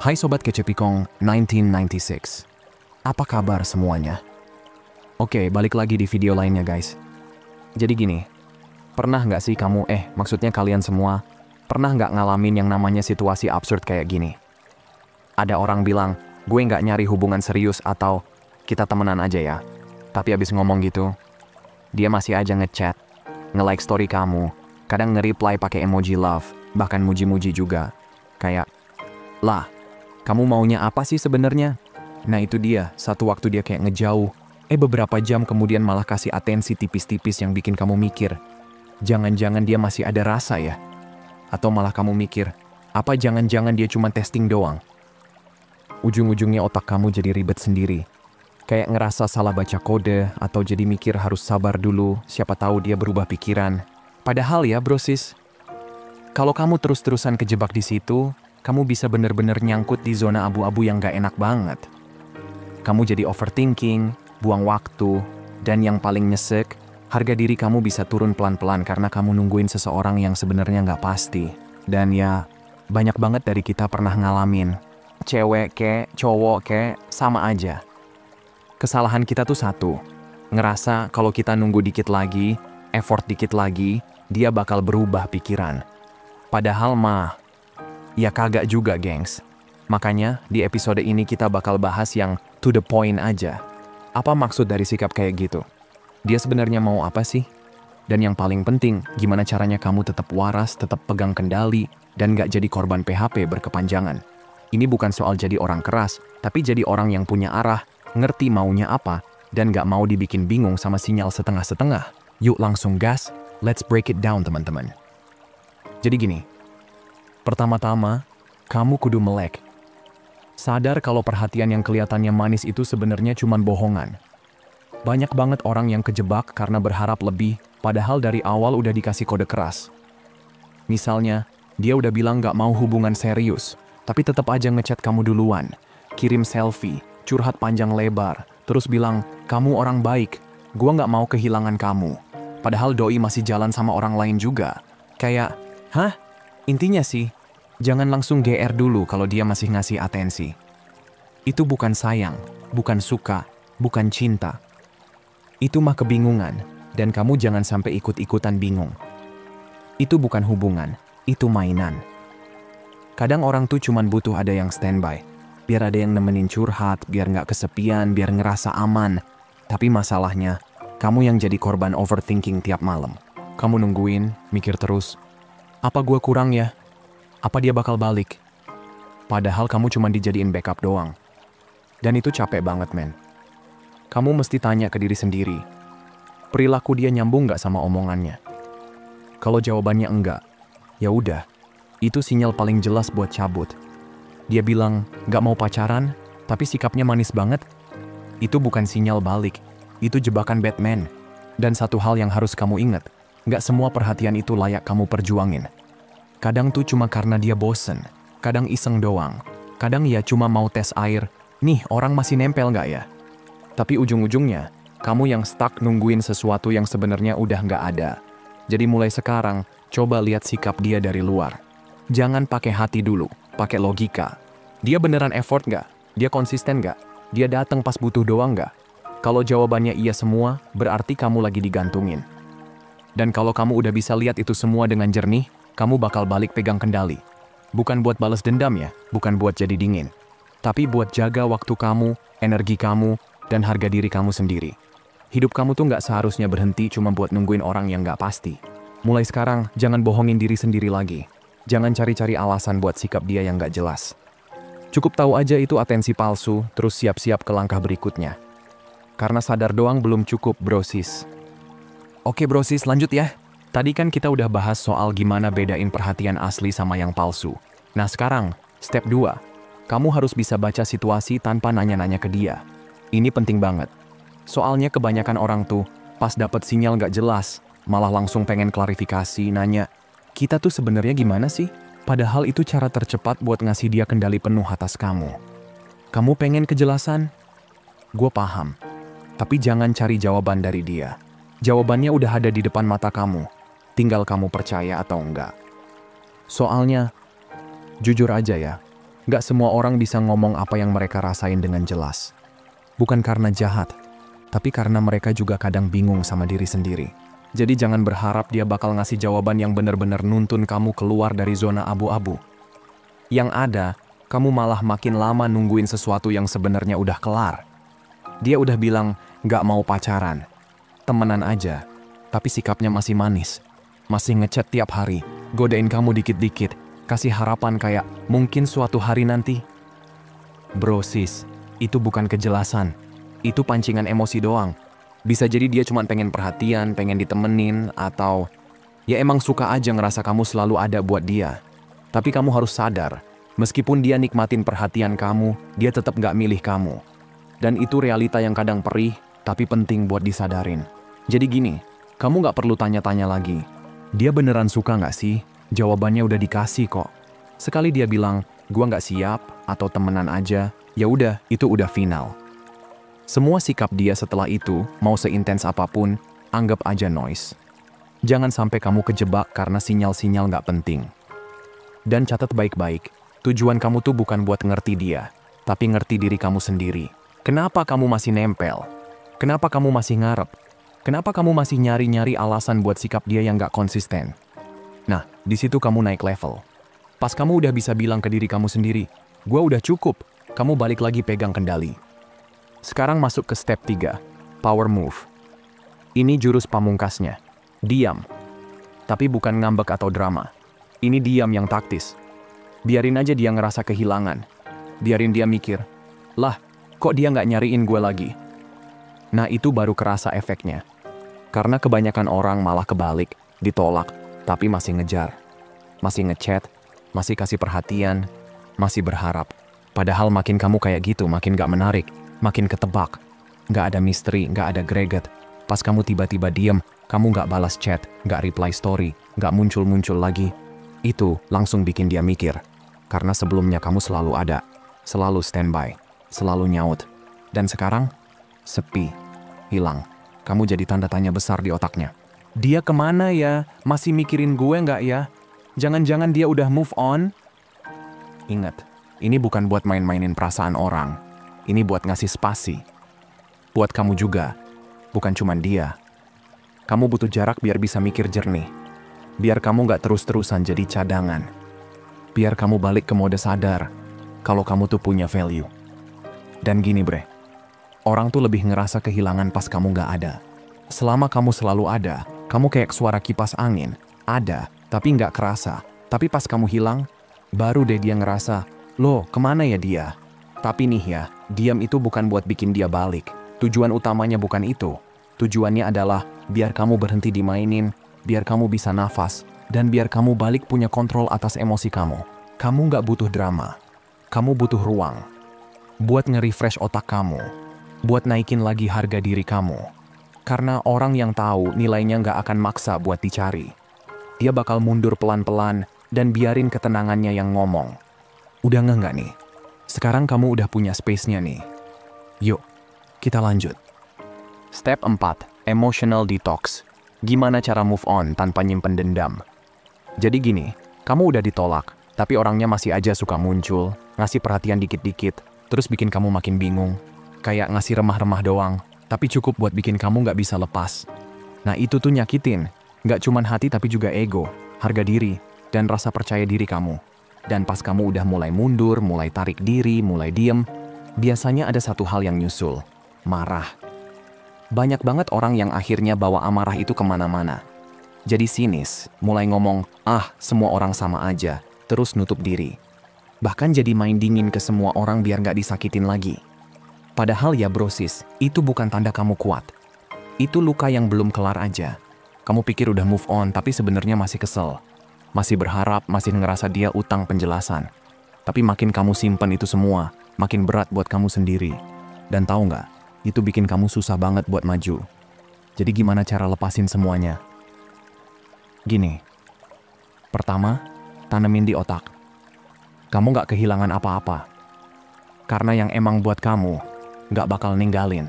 Hai Sobat Kecepikong 1996. Apa kabar semuanya? Oke, balik lagi di video lainnya guys. Jadi gini, pernah nggak sih kamu, maksudnya kalian semua, pernah nggak ngalamin yang namanya situasi absurd kayak gini? Ada orang bilang, gue nggak nyari hubungan serius atau kita temenan aja ya. Tapi abis ngomong gitu, dia masih aja ngechat, nge-like story kamu, kadang nge-reply pakai emoji love, bahkan muji-muji juga. Kayak, lah, kamu maunya apa sih sebenarnya? Nah itu dia, satu waktu dia kayak ngejauh, beberapa jam kemudian malah kasih atensi tipis-tipis yang bikin kamu mikir, jangan-jangan dia masih ada rasa ya? Atau malah kamu mikir, apa jangan-jangan dia cuma testing doang? Ujung-ujungnya otak kamu jadi ribet sendiri. Kayak ngerasa salah baca kode, atau jadi mikir harus sabar dulu, siapa tahu dia berubah pikiran. Padahal ya brosis, kalau kamu terus-terusan kejebak di situ, kamu bisa bener-bener nyangkut di zona abu-abu yang gak enak banget. Kamu jadi overthinking, buang waktu, dan yang paling nyesek, harga diri kamu bisa turun pelan-pelan karena kamu nungguin seseorang yang sebenarnya gak pasti. Dan ya, banyak banget dari kita pernah ngalamin. Cewek kek, cowok kek, sama aja. Kesalahan kita tuh satu, ngerasa kalau kita nunggu dikit lagi, effort dikit lagi, dia bakal berubah pikiran. Padahal mah, ya kagak juga gengs. Makanya di episode ini kita bakal bahas yang to the point aja. Apa maksud dari sikap kayak gitu? Dia sebenarnya mau apa sih? Dan yang paling penting, gimana caranya kamu tetap waras, tetap pegang kendali, dan gak jadi korban PHP berkepanjangan. Ini bukan soal jadi orang keras, tapi jadi orang yang punya arah, ngerti maunya apa, dan gak mau dibikin bingung sama sinyal setengah-setengah. Yuk langsung gas, let's break it down teman-teman. Jadi gini, pertama-tama, kamu kudu melek. Sadar kalau perhatian yang kelihatannya manis itu sebenarnya cuma bohongan. Banyak banget orang yang kejebak karena berharap lebih, padahal dari awal udah dikasih kode keras. Misalnya, dia udah bilang gak mau hubungan serius, tapi tetap aja ngechat kamu duluan, kirim selfie, curhat panjang lebar, terus bilang, kamu orang baik, gua gak mau kehilangan kamu. Padahal doi masih jalan sama orang lain juga. Kayak, hah? Intinya sih, jangan langsung GR dulu kalau dia masih ngasih atensi. Itu bukan sayang, bukan suka, bukan cinta. Itu mah kebingungan, dan kamu jangan sampai ikut-ikutan bingung. Itu bukan hubungan, itu mainan. Kadang orang tuh cuman butuh ada yang standby, biar ada yang nemenin curhat, biar nggak kesepian, biar ngerasa aman. Tapi masalahnya, kamu yang jadi korban overthinking tiap malam. Kamu nungguin, mikir terus, apa gua kurang ya? Apa dia bakal balik? Padahal kamu cuma dijadiin backup doang. Dan itu capek banget, men. Kamu mesti tanya ke diri sendiri, perilaku dia nyambung nggak sama omongannya? Kalau jawabannya enggak, ya udah, itu sinyal paling jelas buat cabut. Dia bilang nggak mau pacaran, tapi sikapnya manis banget. Itu bukan sinyal balik, itu jebakan Batman. Dan satu hal yang harus kamu ingat, nggak semua perhatian itu layak kamu perjuangin. Kadang tuh cuma karena dia bosen, kadang iseng doang, kadang ya cuma mau tes air, nih orang masih nempel nggak ya? Tapi ujung-ujungnya, kamu yang stuck nungguin sesuatu yang sebenarnya udah nggak ada. Jadi mulai sekarang, coba lihat sikap dia dari luar. Jangan pakai hati dulu, pakai logika. Dia beneran effort nggak? Dia konsisten nggak? Dia datang pas butuh doang nggak? Kalau jawabannya iya semua, berarti kamu lagi digantungin. Dan kalau kamu udah bisa lihat itu semua dengan jernih, kamu bakal balik pegang kendali. Bukan buat balas dendam ya, bukan buat jadi dingin. Tapi buat jaga waktu kamu, energi kamu, dan harga diri kamu sendiri. Hidup kamu tuh nggak seharusnya berhenti cuma buat nungguin orang yang nggak pasti. Mulai sekarang, jangan bohongin diri sendiri lagi. Jangan cari-cari alasan buat sikap dia yang nggak jelas. Cukup tahu aja itu atensi palsu, terus siap-siap ke langkah berikutnya. Karena sadar doang belum cukup, brosis. Oke brosis, lanjut ya. Tadi kan kita udah bahas soal gimana bedain perhatian asli sama yang palsu. Nah sekarang, step 2. Kamu harus bisa baca situasi tanpa nanya-nanya ke dia. Ini penting banget. Soalnya kebanyakan orang tuh, pas dapet sinyal gak jelas, malah langsung pengen klarifikasi, nanya, kita tuh sebenarnya gimana sih? Padahal itu cara tercepat buat ngasih dia kendali penuh atas kamu. Kamu pengen kejelasan? Gue paham. Tapi jangan cari jawaban dari dia. Jawabannya udah ada di depan mata kamu. Tinggal kamu percaya atau enggak. Soalnya, jujur aja ya, Gak semua orang bisa ngomong apa yang mereka rasain dengan jelas. Bukan karena jahat, tapi karena mereka juga kadang bingung sama diri sendiri. Jadi jangan berharap dia bakal ngasih jawaban yang benar-benar nuntun kamu keluar dari zona abu-abu. Yang ada, kamu malah makin lama nungguin sesuatu yang sebenarnya udah kelar. Dia udah bilang gak mau pacaran, temenan aja, tapi sikapnya masih manis. Masih ngechat tiap hari, godain kamu dikit-dikit, kasih harapan kayak mungkin suatu hari nanti. Bro sis, itu bukan kejelasan, itu pancingan emosi doang. Bisa jadi dia cuma pengen perhatian, pengen ditemenin, atau ya emang suka aja ngerasa kamu selalu ada buat dia. Tapi kamu harus sadar, meskipun dia nikmatin perhatian kamu, dia tetap gak milih kamu. Dan itu realita yang kadang perih, tapi penting buat disadarin. Jadi gini, kamu gak perlu tanya-tanya lagi. Dia beneran suka gak sih? Jawabannya udah dikasih kok. Sekali dia bilang, gua gak siap, atau temenan aja, ya udah, itu udah final. Semua sikap dia setelah itu, mau seintens apapun, anggap aja noise. Jangan sampai kamu kejebak karena sinyal-sinyal gak penting. Dan catat baik-baik, tujuan kamu tuh bukan buat ngerti dia, tapi ngerti diri kamu sendiri. Kenapa kamu masih nempel? Kenapa kamu masih ngarep? Kenapa kamu masih nyari-nyari alasan buat sikap dia yang gak konsisten? Nah, di situ kamu naik level. Pas kamu udah bisa bilang ke diri kamu sendiri, gua udah cukup, kamu balik lagi pegang kendali. Sekarang masuk ke step 3, power move. Ini jurus pamungkasnya, diam. Tapi bukan ngambek atau drama. Ini diam yang taktis. Biarin aja dia ngerasa kehilangan. Biarin dia mikir, lah, kok dia nggak nyariin gue lagi? Nah itu baru kerasa efeknya. Karena kebanyakan orang malah kebalik, ditolak, tapi masih ngejar. Masih ngechat, masih kasih perhatian, masih berharap. Padahal makin kamu kayak gitu, makin gak menarik, makin ketebak. Gak ada misteri, gak ada greget. Pas kamu tiba-tiba diem, kamu gak balas chat, gak reply story, gak muncul-muncul lagi. Itu langsung bikin dia mikir. Karena sebelumnya kamu selalu ada, selalu standby, selalu nyaut. Dan sekarang, sepi, hilang. Kamu jadi tanda tanya besar di otaknya. Dia kemana ya? Masih mikirin gue gak ya? Jangan-jangan dia udah move on? Ingat, ini bukan buat main-mainin perasaan orang. Ini buat ngasih spasi. Buat kamu juga, bukan cuman dia. Kamu butuh jarak biar bisa mikir jernih. Biar kamu gak terus-terusan jadi cadangan. Biar kamu balik ke mode sadar kalau kamu tuh punya value. Dan gini bre, orang tuh lebih ngerasa kehilangan pas kamu gak ada. Selama kamu selalu ada, kamu kayak suara kipas angin. Ada, tapi gak kerasa. Tapi pas kamu hilang, baru deh dia ngerasa, loh kemana ya dia? Tapi nih ya, diam itu bukan buat bikin dia balik. Tujuan utamanya bukan itu. Tujuannya adalah biar kamu berhenti dimainin, biar kamu bisa nafas, dan biar kamu balik punya kontrol atas emosi kamu. Kamu nggak butuh drama. Kamu butuh ruang. Buat nge-refresh otak kamu. Buat naikin lagi harga diri kamu. Karena orang yang tahu nilainya nggak akan maksa buat dicari. Dia bakal mundur pelan-pelan dan biarin ketenangannya yang ngomong. Udah nggak nih? Sekarang kamu udah punya space-nya nih. Yuk, kita lanjut. Step 4, emotional detox. Gimana cara move on tanpa nyimpen dendam? Jadi gini, kamu udah ditolak, tapi orangnya masih aja suka muncul, ngasih perhatian dikit-dikit, terus bikin kamu makin bingung. Kayak ngasih remah-remah doang, tapi cukup buat bikin kamu nggak bisa lepas. Nah itu tuh nyakitin. Nggak cuman hati tapi juga ego, harga diri, dan rasa percaya diri kamu. Dan pas kamu udah mulai mundur, mulai tarik diri, mulai diem, biasanya ada satu hal yang nyusul, marah. Banyak banget orang yang akhirnya bawa amarah itu kemana-mana. Jadi sinis, mulai ngomong, semua orang sama aja, terus nutup diri. Bahkan jadi main dingin ke semua orang biar nggak disakitin lagi. Padahal ya brosis, itu bukan tanda kamu kuat. Itu luka yang belum kelar aja. Kamu pikir udah move on, tapi sebenarnya masih kesel. Masih berharap, masih ngerasa dia utang penjelasan. Tapi makin kamu simpen itu semua, makin berat buat kamu sendiri. Dan tahu nggak, itu bikin kamu susah banget buat maju. Jadi gimana cara lepasin semuanya? Gini, pertama, tanemin di otak. Kamu nggak kehilangan apa-apa. Karena yang emang buat kamu, nggak bakal ninggalin.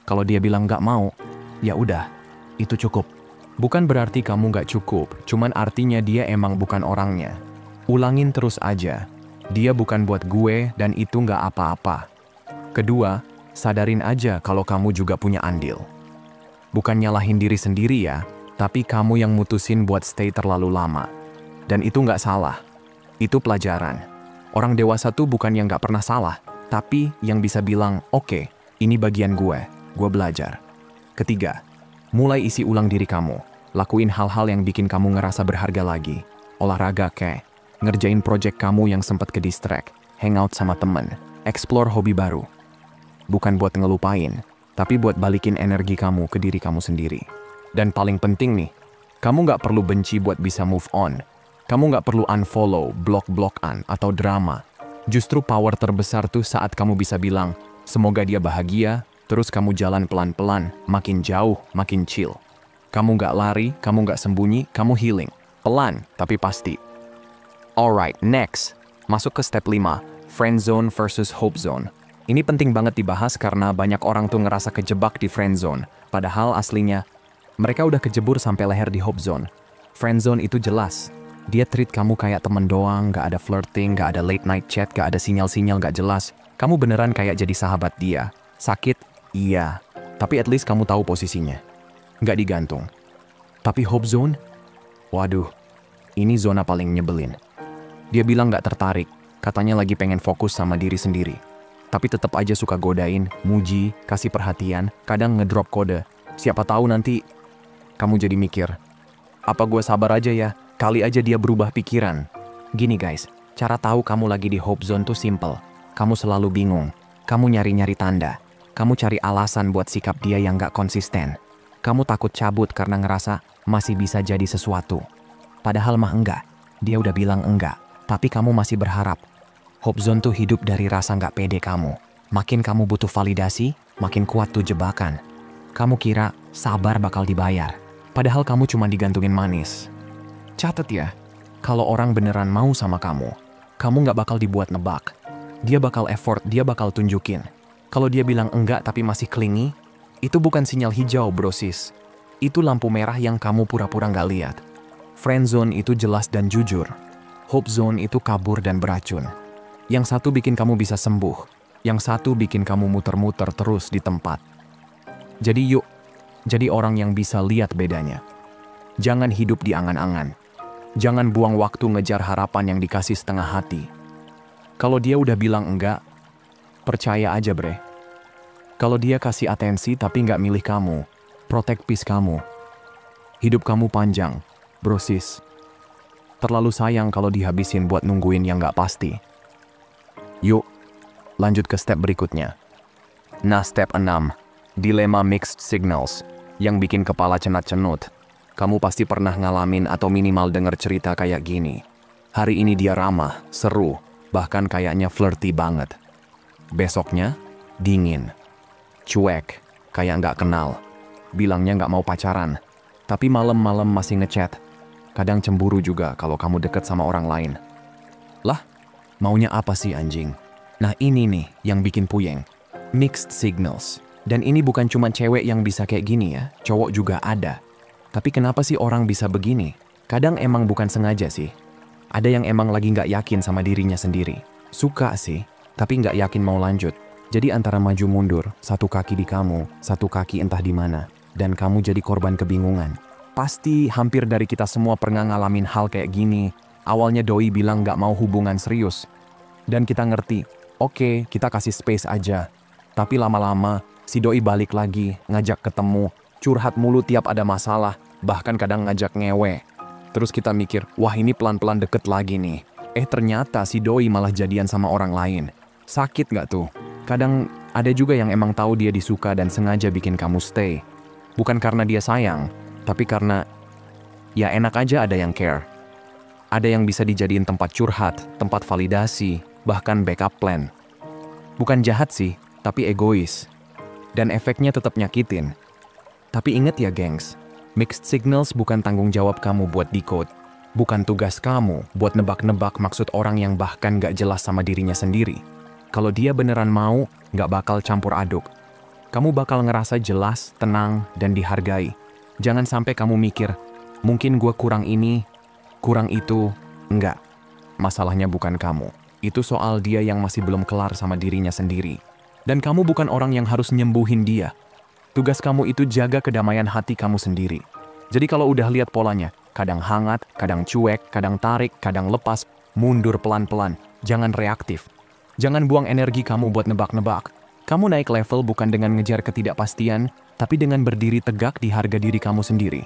Kalau dia bilang nggak mau, ya udah, itu cukup. Bukan berarti kamu nggak cukup, cuman artinya dia emang bukan orangnya. Ulangin terus aja. Dia bukan buat gue dan itu nggak apa-apa. Kedua, sadarin aja kalau kamu juga punya andil. Bukan nyalahin diri sendiri ya, tapi kamu yang mutusin buat stay terlalu lama. Dan itu nggak salah. Itu pelajaran. Orang dewasa tuh bukan yang nggak pernah salah, tapi yang bisa bilang, oke, ini bagian gue belajar. Ketiga, mulai isi ulang diri kamu. Lakuin hal-hal yang bikin kamu ngerasa berharga lagi. Olahraga kek, ngerjain project kamu yang sempat ke distract, hangout sama temen, explore hobi baru. Bukan buat ngelupain, tapi buat balikin energi kamu ke diri kamu sendiri. Dan paling penting nih, kamu nggak perlu benci buat bisa move on. Kamu nggak perlu unfollow, blok-blokan, atau drama. Justru power terbesar tuh saat kamu bisa bilang, semoga dia bahagia, terus kamu jalan pelan-pelan, makin jauh, makin chill. Kamu nggak lari, kamu nggak sembunyi, kamu healing. Pelan, tapi pasti. Alright, next. Masuk ke step 5, friend zone versus hope zone. Ini penting banget dibahas karena banyak orang tuh ngerasa kejebak di friend zone. Padahal aslinya, mereka udah kejebur sampai leher di hope zone. Friend zone itu jelas. Dia treat kamu kayak temen doang, gak ada flirting, gak ada late night chat, gak ada sinyal-sinyal gak jelas. Kamu beneran kayak jadi sahabat dia. Sakit? Iya. Tapi at least kamu tahu posisinya. Gak digantung. Tapi hope zone? Waduh, ini zona paling nyebelin. Dia bilang gak tertarik, katanya lagi pengen fokus sama diri sendiri. Tapi tetap aja suka godain, muji, kasih perhatian, kadang ngedrop kode. Siapa tahu nanti kamu jadi mikir, apa gue sabar aja ya, kali aja dia berubah pikiran. Gini guys, cara tahu kamu lagi di hope zone tuh simple. Kamu selalu bingung, kamu nyari-nyari tanda, kamu cari alasan buat sikap dia yang gak konsisten. Kamu takut cabut karena ngerasa masih bisa jadi sesuatu. Padahal mah enggak, dia udah bilang enggak, tapi kamu masih berharap. Hope zone tuh hidup dari rasa nggak pede kamu. Makin kamu butuh validasi, makin kuat tuh jebakan. Kamu kira sabar bakal dibayar, padahal kamu cuma digantungin manis. Catat ya, kalau orang beneran mau sama kamu nggak bakal dibuat nebak. Dia bakal effort, dia bakal tunjukin. Kalau dia bilang enggak tapi masih clingy, itu bukan sinyal hijau brosis. Itu lampu merah yang kamu pura-pura nggak lihat. Friend zone itu jelas dan jujur. Hope zone itu kabur dan beracun. Yang satu bikin kamu bisa sembuh, yang satu bikin kamu muter-muter terus di tempat. Jadi yuk, jadi orang yang bisa lihat bedanya. Jangan hidup di angan-angan. Jangan buang waktu ngejar harapan yang dikasih setengah hati. Kalau dia udah bilang enggak, percaya aja bre. Kalau dia kasih atensi tapi nggak milih kamu, protect peace kamu. Hidup kamu panjang, brosis. Terlalu sayang kalau dihabisin buat nungguin yang nggak pasti. Yuk, lanjut ke step berikutnya. Nah, step 6. Dilema mixed signals, yang bikin kepala cenat-cenut. Kamu pasti pernah ngalamin atau minimal denger cerita kayak gini. Hari ini dia ramah, seru, bahkan kayaknya flirty banget. Besoknya, dingin. Cuek, kayak nggak kenal. Bilangnya nggak mau pacaran, tapi malam-malam masih ngechat. Kadang cemburu juga kalau kamu deket sama orang lain. Lah, maunya apa sih anjing? Nah ini nih yang bikin puyeng. Mixed signals. Dan ini bukan cuma cewek yang bisa kayak gini ya, cowok juga ada. Tapi kenapa sih orang bisa begini? Kadang emang bukan sengaja sih. Ada yang emang lagi nggak yakin sama dirinya sendiri. Suka sih, tapi nggak yakin mau lanjut. Jadi antara maju mundur, satu kaki di kamu, satu kaki entah di mana. Dan kamu jadi korban kebingungan. Pasti hampir dari kita semua pernah ngalamin hal kayak gini. Awalnya doi bilang nggak mau hubungan serius. Dan kita ngerti, oke, kita kasih space aja. Tapi lama-lama, si doi balik lagi, ngajak ketemu, curhat mulu tiap ada masalah, bahkan kadang ngajak ngewe. Terus kita mikir, wah ini pelan-pelan deket lagi nih. Ternyata si doi malah jadian sama orang lain. Sakit nggak tuh? Kadang ada juga yang emang tahu dia disuka dan sengaja bikin kamu stay. Bukan karena dia sayang, tapi karena ya enak aja ada yang care. Ada yang bisa dijadiin tempat curhat, tempat validasi, bahkan backup plan. Bukan jahat sih, tapi egois. Dan efeknya tetap nyakitin. Tapi inget ya gengs, mixed signals bukan tanggung jawab kamu buat decode. Bukan tugas kamu buat nebak-nebak maksud orang yang bahkan gak jelas sama dirinya sendiri. Kalau dia beneran mau, gak bakal campur aduk. Kamu bakal ngerasa jelas, tenang, dan dihargai. Jangan sampai kamu mikir, mungkin gue kurang ini, kurang itu. Enggak, masalahnya bukan kamu. Itu soal dia yang masih belum kelar sama dirinya sendiri. Dan kamu bukan orang yang harus nyembuhin dia. Tugas kamu itu jaga kedamaian hati kamu sendiri. Jadi kalau udah lihat polanya, kadang hangat, kadang cuek, kadang tarik, kadang lepas, mundur pelan-pelan. Jangan reaktif. Jangan buang energi kamu buat nebak-nebak. Kamu naik level bukan dengan ngejar ketidakpastian, tapi dengan berdiri tegak di harga diri kamu sendiri.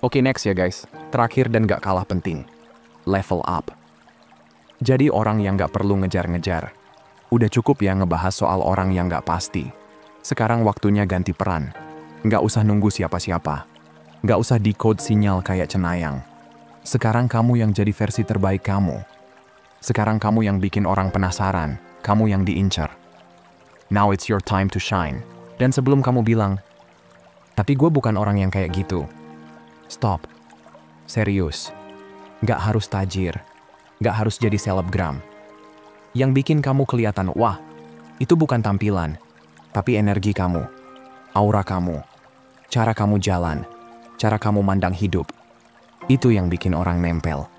Oke, next ya guys. Terakhir dan gak kalah penting. Level up. Jadi orang yang gak perlu ngejar-ngejar. Udah cukup ya ngebahas soal orang yang gak pasti. Sekarang waktunya ganti peran. Gak usah nunggu siapa-siapa. Gak usah decode sinyal kayak cenayang. Sekarang kamu yang jadi versi terbaik kamu. Sekarang kamu yang bikin orang penasaran. Kamu yang diincar. Now it's your time to shine. Dan sebelum kamu bilang, tapi gue bukan orang yang kayak gitu. Stop. Serius. Gak harus tajir. Gak harus jadi selebgram. Yang bikin kamu kelihatan, wah, itu bukan tampilan, tapi energi kamu, aura kamu, cara kamu jalan, cara kamu mandang hidup. Itu yang bikin orang nempel.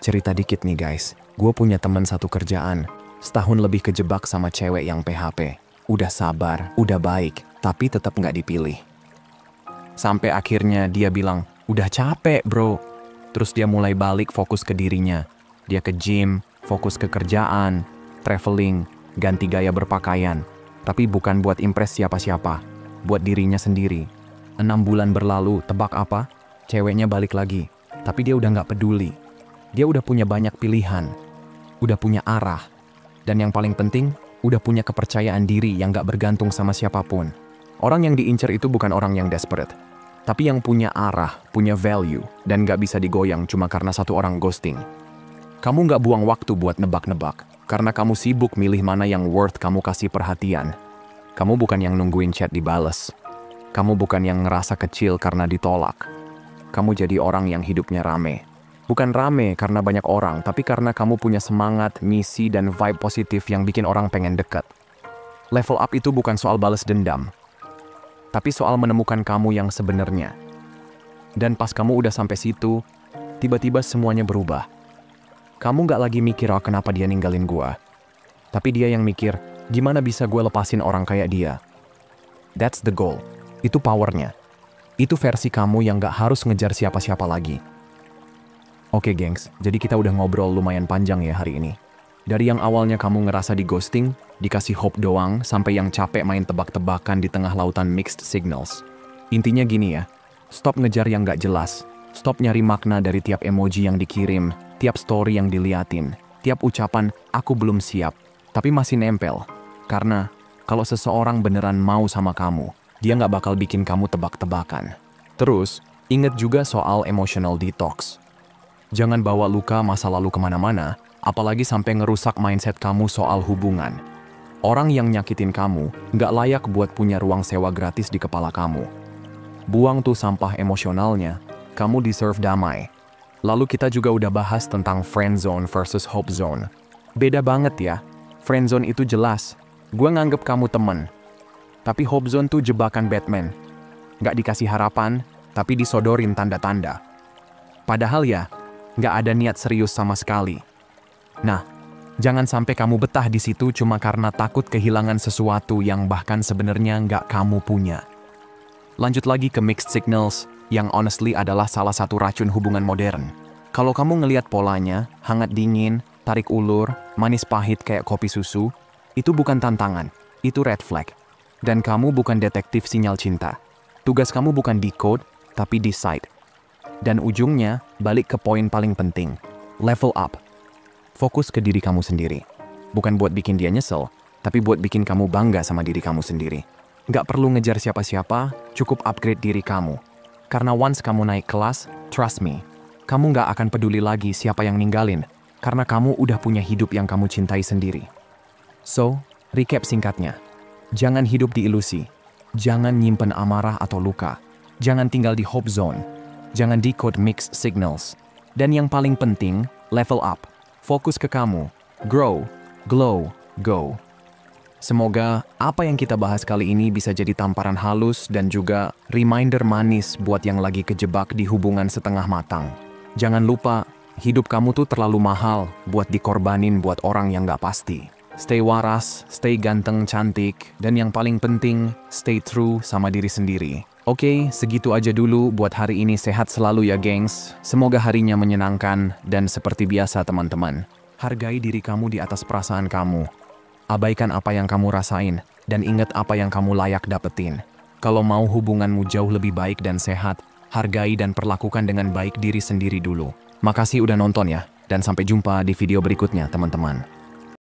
Cerita dikit nih guys, gue punya temen satu kerjaan, setahun lebih kejebak sama cewek yang PHP. Udah sabar, udah baik, tapi tetap nggak dipilih. Sampai akhirnya dia bilang, udah capek bro. Terus dia mulai balik fokus ke dirinya. Dia ke gym, fokus ke kerjaan, traveling, ganti gaya berpakaian. Tapi bukan buat impress siapa-siapa, buat dirinya sendiri. 6 bulan berlalu, tebak apa? Ceweknya balik lagi, tapi dia udah nggak peduli. Dia udah punya banyak pilihan, udah punya arah. Dan yang paling penting, udah punya kepercayaan diri yang nggak bergantung sama siapapun. Orang yang diincar itu bukan orang yang desperate, tapi yang punya arah, punya value, dan nggak bisa digoyang cuma karena satu orang ghosting. Kamu nggak buang waktu buat nebak-nebak, karena kamu sibuk milih mana yang worth kamu kasih perhatian. Kamu bukan yang nungguin chat dibales. Kamu bukan yang ngerasa kecil karena ditolak. Kamu jadi orang yang hidupnya rame. Bukan rame karena banyak orang, tapi karena kamu punya semangat, misi, dan vibe positif yang bikin orang pengen dekat. Level up itu bukan soal balas dendam, tapi soal menemukan kamu yang sebenarnya. Dan pas kamu udah sampai situ, tiba-tiba semuanya berubah. Kamu nggak lagi mikir, oh kenapa dia ninggalin gua. Tapi dia yang mikir, gimana bisa gue lepasin orang kayak dia. That's the goal. Itu powernya. Itu versi kamu yang nggak harus ngejar siapa-siapa lagi. Oke gengs, jadi kita udah ngobrol lumayan panjang ya hari ini. Dari yang awalnya kamu ngerasa di ghosting, dikasih hope doang, sampai yang capek main tebak-tebakan di tengah lautan mixed signals. Intinya gini ya, stop ngejar yang nggak jelas. Stop nyari makna dari tiap emoji yang dikirim, tiap story yang diliatin, tiap ucapan, aku belum siap, tapi masih nempel. Karena, kalau seseorang beneran mau sama kamu, dia nggak bakal bikin kamu tebak-tebakan. Terus, ingat juga soal emotional detox. Jangan bawa luka masa lalu kemana-mana, apalagi sampai ngerusak mindset kamu soal hubungan. Orang yang nyakitin kamu, nggak layak buat punya ruang sewa gratis di kepala kamu. Buang tuh sampah emosionalnya. Kamu deserve damai. Lalu kita juga udah bahas tentang friend zone versus hope zone. Beda banget ya. Friend zone itu jelas. Gue nganggep kamu temen. Tapi hope zone tuh jebakan Batman. Nggak dikasih harapan, tapi disodorin tanda-tanda. Padahal ya, nggak ada niat serius sama sekali. Nah, jangan sampai kamu betah di situ cuma karena takut kehilangan sesuatu yang bahkan sebenarnya nggak kamu punya. Lanjut lagi ke mixed signals, yang honestly adalah salah satu racun hubungan modern. Kalau kamu ngelihat polanya, hangat dingin, tarik ulur, manis pahit kayak kopi susu, itu bukan tantangan, itu red flag. Dan kamu bukan detektif sinyal cinta. Tugas kamu bukan decode, tapi decide. Dan ujungnya, balik ke poin paling penting. Level up. Fokus ke diri kamu sendiri. Bukan buat bikin dia nyesel, tapi buat bikin kamu bangga sama diri kamu sendiri. Nggak perlu ngejar siapa-siapa, cukup upgrade diri kamu. Karena once kamu naik kelas, trust me, kamu nggak akan peduli lagi siapa yang ninggalin, karena kamu udah punya hidup yang kamu cintai sendiri. So, recap singkatnya. Jangan hidup di ilusi. Jangan nyimpen amarah atau luka. Jangan tinggal di hope zone. Jangan decode mixed signals. Dan yang paling penting, level up. Fokus ke kamu. Grow, glow, go. Semoga apa yang kita bahas kali ini bisa jadi tamparan halus dan juga reminder manis buat yang lagi kejebak di hubungan setengah matang. Jangan lupa, Hidup kamu tuh terlalu mahal buat dikorbanin buat orang yang gak pasti. Stay waras, stay ganteng, cantik, dan yang paling penting, stay true sama diri sendiri. Oke, segitu aja dulu buat hari ini. Sehat selalu ya gengs. Semoga harinya menyenangkan dan seperti biasa teman-teman. Hargai diri kamu di atas perasaan kamu. Abaikan apa yang kamu rasain dan ingat apa yang kamu layak dapetin. Kalau mau hubunganmu jauh lebih baik dan sehat, hargai dan perlakukan dengan baik diri sendiri dulu. Makasih udah nonton ya, dan sampai jumpa di video berikutnya teman-teman.